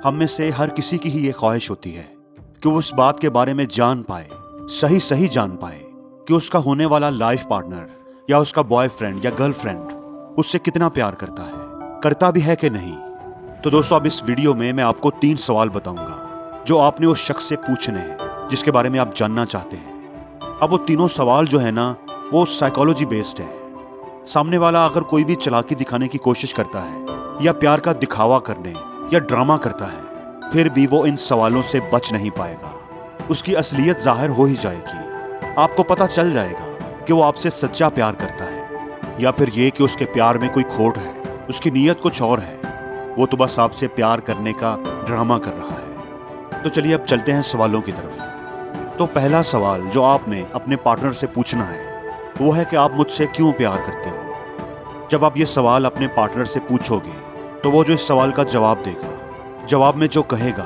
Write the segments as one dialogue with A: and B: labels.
A: हम में से हर किसी की ही ये ख्वाहिश होती है कि वो उस बात के बारे में जान पाए, सही सही जान पाए कि उसका होने वाला लाइफ पार्टनर या उसका बॉयफ्रेंड या गर्लफ्रेंड उससे कितना प्यार करता है, करता भी है कि नहीं। तो दोस्तों, अब इस वीडियो में मैं आपको 3 सवाल बताऊंगा जो आपने उस शख्स से पूछने हैं जिसके बारे में आप जानना चाहते हैं। अब वो तीनों सवाल जो है ना, वो साइकोलॉजी बेस्ड है। सामने वाला अगर कोई भी चालाकी दिखाने की कोशिश करता है या प्यार का दिखावा करने या ड्रामा करता है, फिर भी वो इन सवालों से बच नहीं पाएगा। उसकी असलियत जाहिर हो ही जाएगी। आपको पता चल जाएगा कि वो आपसे सच्चा प्यार करता है या फिर ये कि उसके प्यार में कोई खोट है, उसकी नीयत कुछ और है, वो तो बस आपसे प्यार करने का ड्रामा कर रहा है। तो चलिए अब चलते हैं सवालों की तरफ। तो पहला सवाल जो आपने अपने पार्टनर से पूछना है वो है कि आप मुझसे क्यों प्यार करते हो। जब आप ये सवाल अपने पार्टनर से पूछोगे तो वो जो इस सवाल का जवाब देगा, जवाब में जो कहेगा,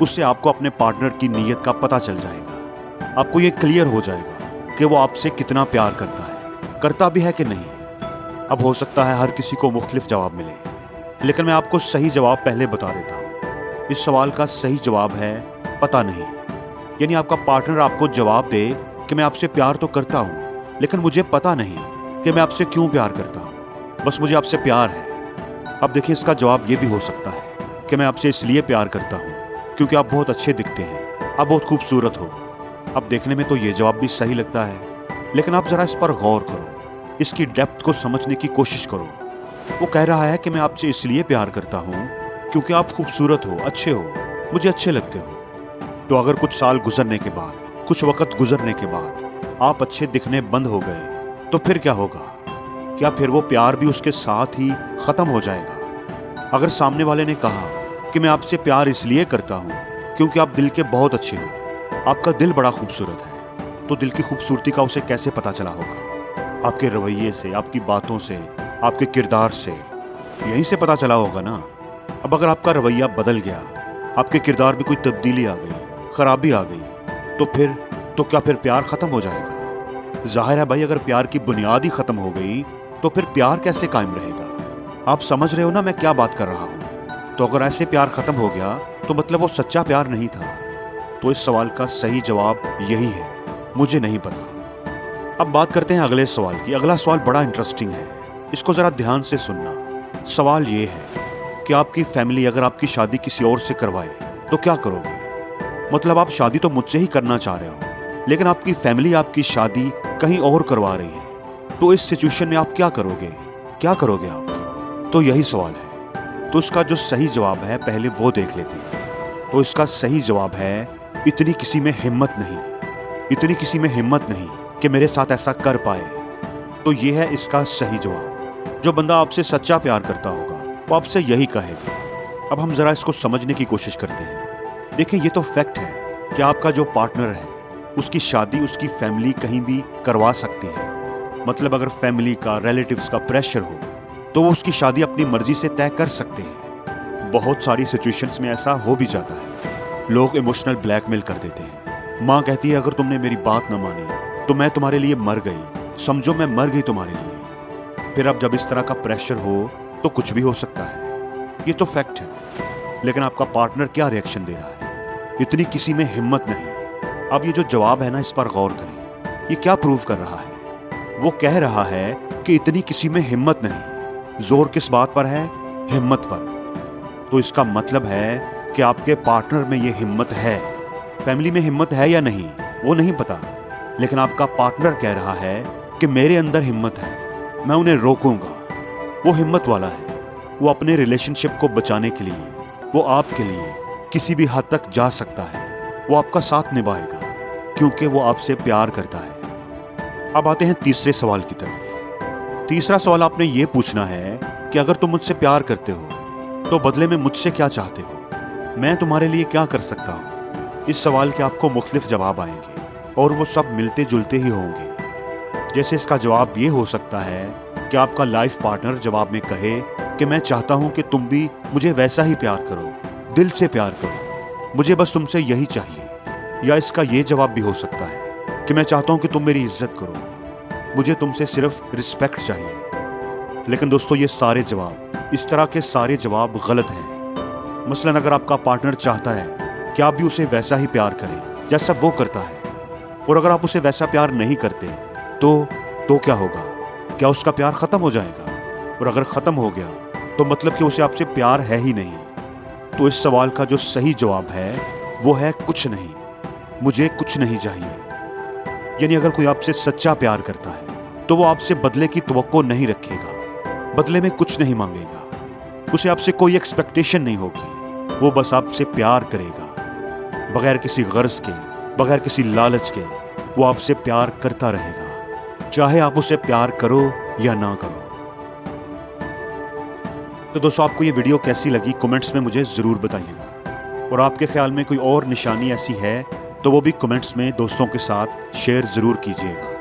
A: उससे आपको अपने पार्टनर की नीयत का पता चल जाएगा। आपको ये क्लियर हो जाएगा कि वो आपसे कितना प्यार करता है, करता भी है कि नहीं। अब हो सकता है हर किसी को मुख्तलिफ जवाब मिले, लेकिन मैं आपको सही जवाब पहले बता देता हूँ। इस सवाल का सही जवाब है पता नहीं। यानी आपका पार्टनर आपको जवाब दे कि मैं आपसे प्यार तो करता हूँ, लेकिन मुझे पता नहीं कि मैं आपसे क्यों प्यार करता हूँ, बस मुझे आपसे प्यार है। अब देखिए, इसका जवाब ये भी हो सकता है कि मैं आपसे इसलिए प्यार करता हूँ क्योंकि आप बहुत अच्छे दिखते हैं, आप बहुत खूबसूरत हो। अब देखने में तो ये जवाब भी सही लगता है, लेकिन आप ज़रा इस पर गौर करो, इसकी डेप्थ को समझने की कोशिश करो। वो कह रहा है कि मैं आपसे इसलिए प्यार करता हूँ क्योंकि आप खूबसूरत हो, अच्छे हो, मुझे अच्छे लगते हो। तो अगर कुछ साल गुजरने के बाद, कुछ वक्त गुजरने के बाद आप अच्छे दिखने बंद हो गए तो फिर क्या होगा? क्या फिर वो प्यार भी उसके साथ ही ख़त्म हो जाएगा? अगर सामने वाले ने कहा कि मैं आपसे प्यार इसलिए करता हूँ क्योंकि आप दिल के बहुत अच्छे हो, आपका दिल बड़ा खूबसूरत है, तो दिल की खूबसूरती का उसे कैसे पता चला होगा? आपके रवैये से, आपकी बातों से, आपके किरदार से, यहीं से पता चला होगा ना। अब अगर आपका रवैया बदल गया, आपके किरदार में कोई तब्दीली आ गई, खराबी आ गई, तो क्या फिर प्यार ख़त्म हो जाएगा? जाहिर है भाई, अगर प्यार की बुनियाद ही ख़त्म हो गई तो फिर प्यार कैसे कायम रहेगा? आप समझ रहे हो ना मैं क्या बात कर रहा हूँ? तो अगर ऐसे प्यार ख़त्म हो गया तो मतलब वो सच्चा प्यार नहीं था। तो इस सवाल का सही जवाब यही है, मुझे नहीं पता। अब बात करते हैं अगले सवाल की। अगला सवाल बड़ा इंटरेस्टिंग है, इसको ज़रा ध्यान से सुनना। सवाल ये है कि आपकी फैमिली अगर आपकी शादी किसी और से करवाए तो क्या करोगे? मतलब आप शादी तो मुझसे ही करना चाह रहे हो, लेकिन आपकी फैमिली आपकी शादी कहीं और करवा रही है, तो इस सिचुएशन में आप क्या करोगे? क्या करोगे आप? तो यही सवाल है। तो इसका जो सही जवाब है पहले वो देख लेते हैं। तो इसका सही जवाब है इतनी किसी में हिम्मत नहीं, इतनी किसी में हिम्मत नहीं कि मेरे साथ ऐसा कर पाए। तो ये है इसका सही जवाब। जो बंदा आपसे सच्चा प्यार करता होगा वो आपसे यही कहेगा। अब हम ज़रा इसको समझने की कोशिश करते हैं। देखिए, ये तो फैक्ट है कि आपका जो पार्टनर है उसकी शादी उसकी फैमिली कहीं भी करवा सकती है। मतलब अगर फैमिली का, रिलेटिव्स का प्रेशर हो तो वो उसकी शादी अपनी मर्जी से तय कर सकते हैं। बहुत सारी सिचुएशंस में ऐसा हो भी जाता है। लोग इमोशनल ब्लैकमेल कर देते हैं। माँ कहती है अगर तुमने मेरी बात न मानी तो मैं तुम्हारे लिए मर गई, समझो मैं मर गई तुम्हारे लिए। फिर अब जब इस तरह का प्रेशर हो तो कुछ भी हो सकता है, ये तो फैक्ट है। लेकिन आपका पार्टनर क्या रिएक्शन दे रहा है? इतनी किसी में हिम्मत नहीं। अब ये जो जवाब है ना, इस पर गौर करें, ये क्या प्रूव कर रहा है? वो कह रहा है कि इतनी किसी में हिम्मत नहीं। जोर किस बात पर है? हिम्मत पर। तो इसका मतलब है कि आपके पार्टनर में ये हिम्मत है। फैमिली में हिम्मत है या नहीं वो नहीं पता, लेकिन आपका पार्टनर कह रहा है कि मेरे अंदर हिम्मत है, मैं उन्हें रोकूंगा। वो हिम्मत वाला है। वो अपने रिलेशनशिप को बचाने के लिए, वो आपके लिए किसी भी हद तक जा सकता है। वो आपका साथ निभाएगा क्योंकि वो आपसे प्यार करता है। अब आते हैं तीसरे सवाल की तरफ। तीसरा सवाल आपने ये पूछना है कि अगर तुम मुझसे प्यार करते हो तो बदले में मुझसे क्या चाहते हो? मैं तुम्हारे लिए क्या कर सकता हूँ? इस सवाल के आपको मुख्तलिफ जवाब आएंगे और वो सब मिलते जुलते ही होंगे। जैसे इसका जवाब ये हो सकता है कि आपका लाइफ पार्टनर जवाब में कहे कि मैं चाहता हूँ कि तुम भी मुझे वैसा ही प्यार करो, दिल से प्यार करो, मुझे बस तुमसे यही चाहिए। या इसका ये जवाब भी हो सकता है कि मैं चाहता हूं कि तुम मेरी इज्जत करो, मुझे तुमसे सिर्फ रिस्पेक्ट चाहिए। लेकिन दोस्तों, ये सारे जवाब, इस तरह के सारे जवाब गलत हैं। मसलन अगर आपका पार्टनर चाहता है कि आप भी उसे वैसा ही प्यार करें जैसा वो करता है, और अगर आप उसे वैसा प्यार नहीं करते तो क्या होगा? क्या उसका प्यार खत्म हो जाएगा? और अगर खत्म हो गया तो मतलब कि उसे आपसे प्यार है ही नहीं। तो इस सवाल का जो सही जवाब है वो है कुछ नहीं। मुझे कुछ नहीं चाहिए। यानी अगर कोई आपसे सच्चा प्यार करता है तो वो आपसे बदले की तवक्को नहीं रखेगा, बदले में कुछ नहीं मांगेगा, उसे आपसे कोई एक्सपेक्टेशन नहीं होगी। वो बस आपसे प्यार करेगा, बगैर किसी गर्ज के, बगैर किसी लालच के। वो आपसे प्यार करता रहेगा, चाहे आप उसे प्यार करो या ना करो। तो दोस्तों, आपको ये वीडियो कैसी लगी कमेंट्स में मुझे ज़रूर बताइएगा। और आपके ख्याल में कोई और निशानी ऐसी है तो वो भी कमेंट्स में दोस्तों के साथ शेयर ज़रूर कीजिएगा।